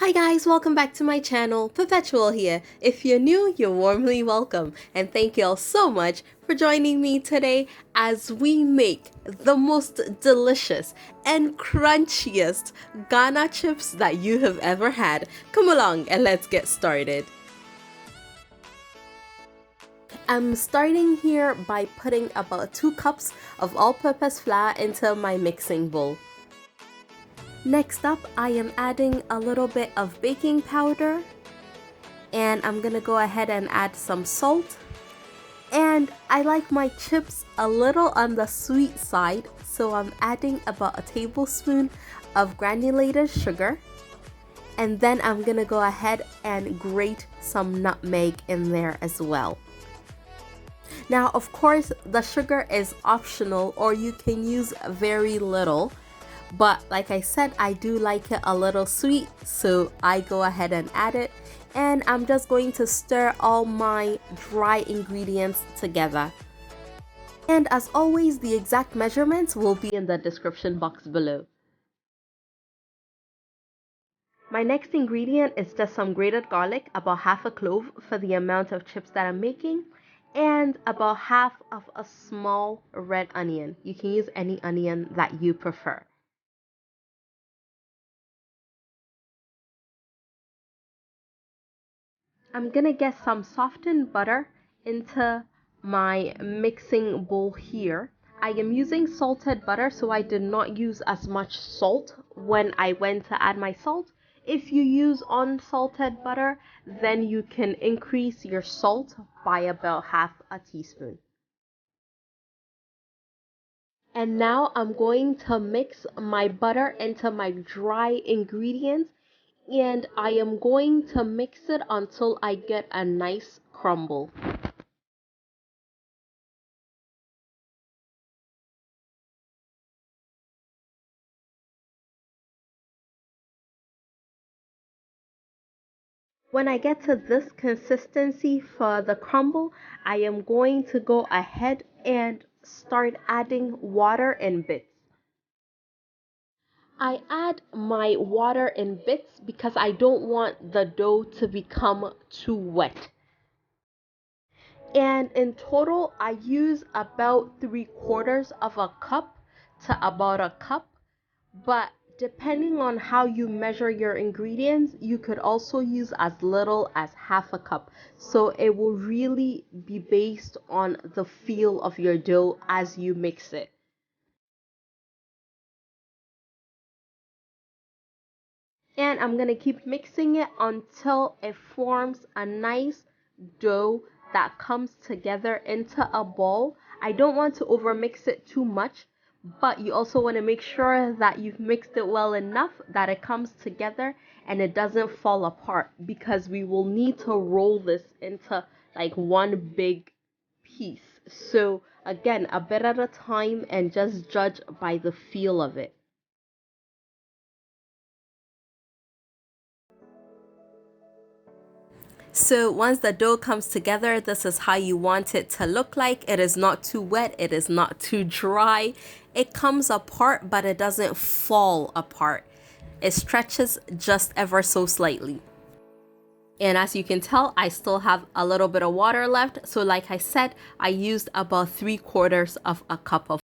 Hi guys, welcome back to my channel. Perpetual here. If you're new, you're warmly welcome. And thank you all so much for joining me today as we make the most delicious and crunchiest Ghana chips that you have ever had. Come along and let's get started. I'm starting here by putting about 2 cups of all-purpose flour into my mixing bowl. Next up, I am adding a little bit of baking powder, and I'm gonna go ahead and add some salt. And I like my chips a little on the sweet side, so I'm adding about a tablespoon of granulated sugar. And then I'm gonna go ahead and grate some nutmeg in there as well. Now, of course, the sugar is optional, or you can use very little. But like I said, I do like it a little sweet, so I go ahead and add it. And I'm just going to stir all my dry ingredients together. And as always, the exact measurements will be in the description box below. My next ingredient is just some grated garlic, about half a clove for the amount of chips that I'm making, and about half of a small red onion. You can use any onion that you prefer. I'm gonna get some softened butter into my mixing bowl here. I am using salted butter, so I did not use as much salt when I went to add my salt. If you use unsalted butter, then you can increase your salt by about half a teaspoon. And now I'm going to mix my butter into my dry ingredients, and I am going to mix it until I get a nice crumble. When I get to this consistency for the crumble, I am going to go ahead and start adding water in bits. I add my water in bits because I don't want the dough to become too wet. And in total, I use about 3/4 of a cup to about a cup. But depending on how you measure your ingredients, you could also use as little as half a cup. So it will really be based on the feel of your dough as you mix it. And I'm gonna keep mixing it until it forms a nice dough that comes together into a ball. I don't want to overmix it too much, but you also want to make sure that you've mixed it well enough that it comes together and it doesn't fall apart, because we will need to roll this into like one big piece. So again, a bit at a time and just judge by the feel of it. So once the dough comes together, this is how you want it to look like. It is not too wet, it is not too dry. It comes apart, but it doesn't fall apart. It stretches just ever so slightly. And as you can tell, I still have a little bit of water left. So like I said, I used about 3/4 of a cup of.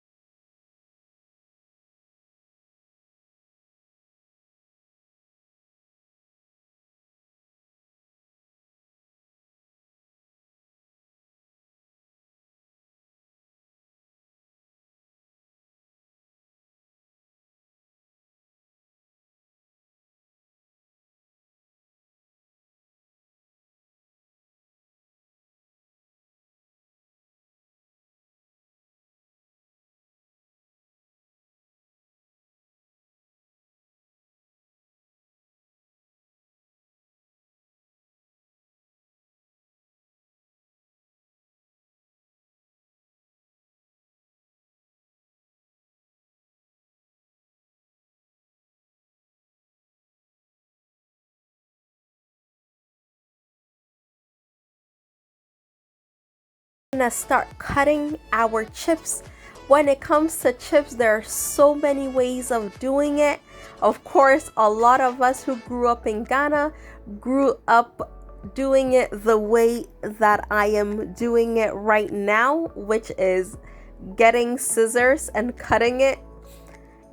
We're gonna start cutting our chips When it comes to chips, there are so many ways of doing it. Of course, a lot of us who grew up in Ghana grew up doing it the way that I am doing it right now, which is getting scissors and cutting it.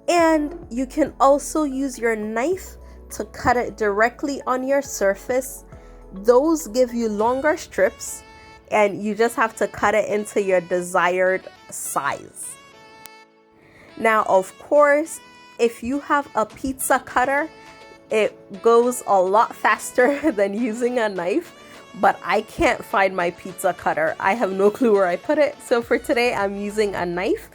And you can also use your knife to cut it directly on your surface. Those give you longer strips, and you just have to cut it into your desired size. Now, of course, if you have a pizza cutter, it goes a lot faster than using a knife, but I can't find my pizza cutter. I have no clue where I put it. So for today, I'm using a knife.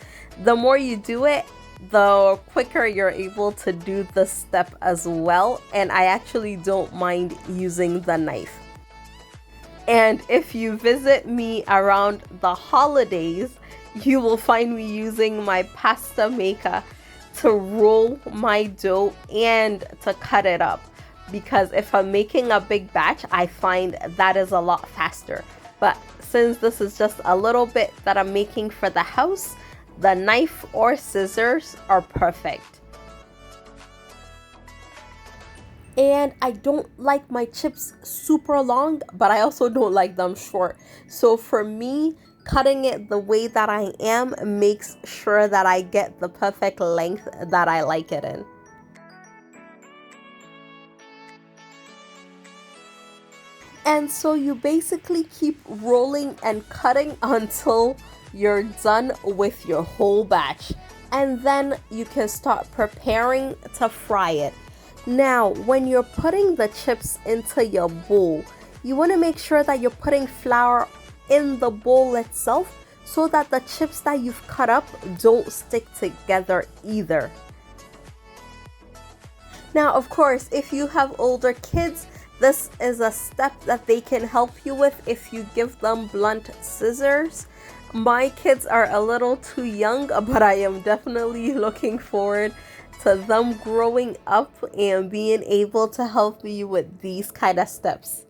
The more you do it, the quicker you're able to do the step as well. And I actually don't mind using the knife. And if you visit me around the holidays, you will find me using my pasta maker to roll my dough and to cut it up, because if I'm making a big batch, I find that is a lot faster. But since this is just a little bit that I'm making for the house, the knife or scissors are perfect. And I don't like my chips super long, but I also don't like them short. So for me, cutting it the way that I am makes sure that I get the perfect length that I like it in. And so you basically keep rolling and cutting until you're done with your whole batch. And then you can start preparing to fry it. Now, when you're putting the chips into your bowl, you want to make sure that you're putting flour in the bowl itself so that the chips that you've cut up don't stick together either. Now, of course, if you have older kids, this is a step that they can help you with if you give them blunt scissors. My kids are a little too young, but I am definitely looking forward to them growing up and being able to help me with these kind of steps.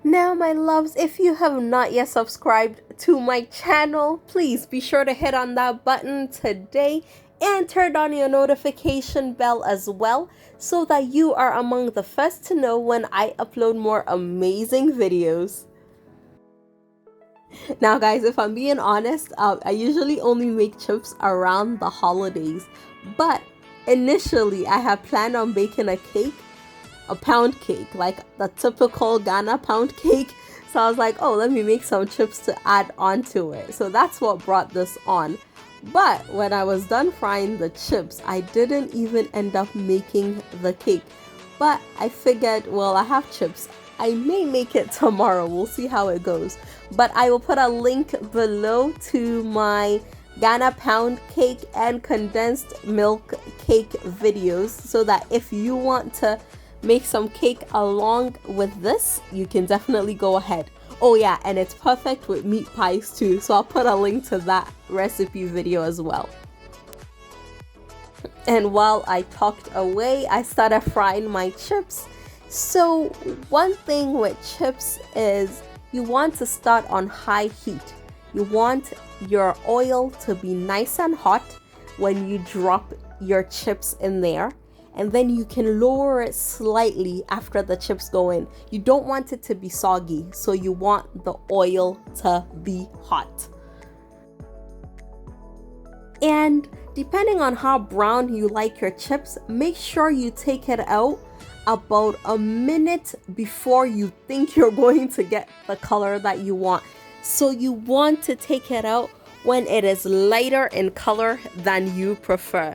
Now, my loves, if you have not yet subscribed to my channel, please be sure to hit on that button today and turn on your notification bell as well, so that you are among the first to know when I upload more amazing videos. Now guys, if I'm being honest, I usually only make chips around the holidays, but initially I had planned on baking a cake, a pound cake, like the typical Ghana pound cake. So I was like, oh, let me make some chips to add onto it. So that's what brought this on. But when I was done frying the chips, I didn't even end up making the cake. But I figured, well, I have chips, I may make it tomorrow. We'll see how it goes. But I will put a link below to my Ghana pound cake and condensed milk cake videos, so that if you want to make some cake along with this, you can definitely go ahead. Oh yeah, and it's perfect with meat pies too, so I'll put a link to that recipe video as well. And while I talked away, I started frying my chips. So one thing with chips is you want to start on high heat. You want your oil to be nice and hot when you drop your chips in there. And then you can lower it slightly after the chips go in. You don't want it to be soggy, so you want the oil to be hot. And depending on how brown you like your chips, make sure you take it out about a minute before you think you're going to get the color that you want. So you want to take it out when it is lighter in color than you prefer.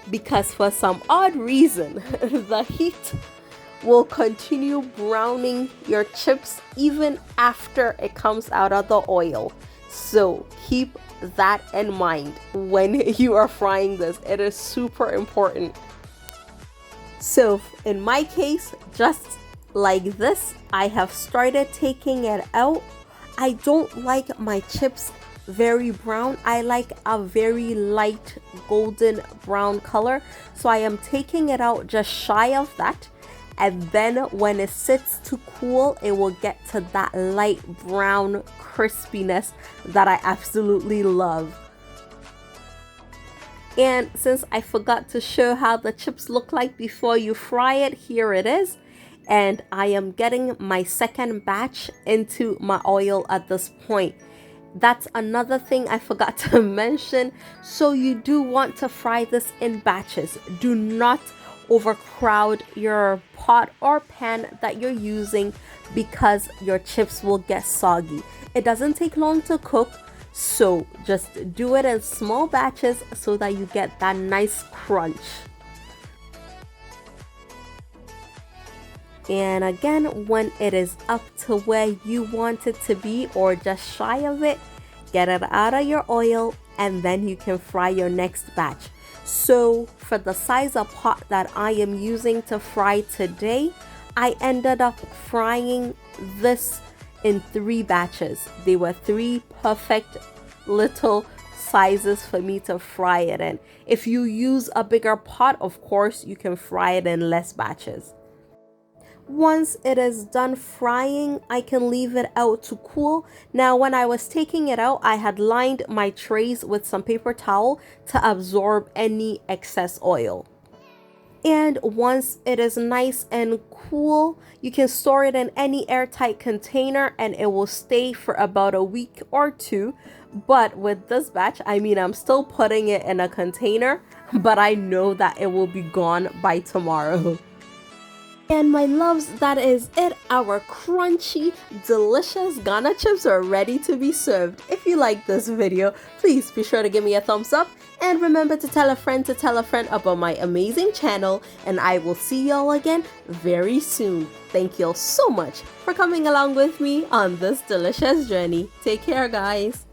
Because for some odd reason, the heat will continue browning your chips even after it comes out of the oil. So keep that in mind when you are frying this. It is super important. So in my case, just like this, I have started taking it out. I don't like my chips very brown. I like a very light golden brown color. So I am taking it out just shy of that. and then when it sits to cool, it will get to that light brown crispiness that I absolutely love. And since I forgot to show how the chips look like before you fry it, here it is. And I am getting my second batch into my oil at this point. That's another thing I forgot to mention. So you do want to fry this in batches. Do not overcrowd your pot or pan that you're using because your chips will get soggy. It doesn't take long to cook, so just do it in small batches so that you get that nice crunch. And again, when it is up to where you want it to be or just shy of it, get it out of your oil and then you can fry your next batch. So for the size of pot that I am using to fry today, I ended up frying this in 3 batches. They were 3 perfect little sizes for me to fry it in. If you use a bigger pot, of course, you can fry it in less batches. Once it is done frying, I can leave it out to cool. Now, when I was taking it out, I had lined my trays with some paper towel to absorb any excess oil. And once it is nice and cool, you can store it in any airtight container and it will stay for about a week or 2. But with this batch, I'm still putting it in a container, but I know that it will be gone by tomorrow. And my loves, that is it. Our crunchy, delicious Ghana chips are ready to be served. If you like this video, please be sure to give me a thumbs up. And remember to tell a friend about my amazing channel. And I will see y'all again very soon. Thank y'all so much for coming along with me on this delicious journey. Take care, guys.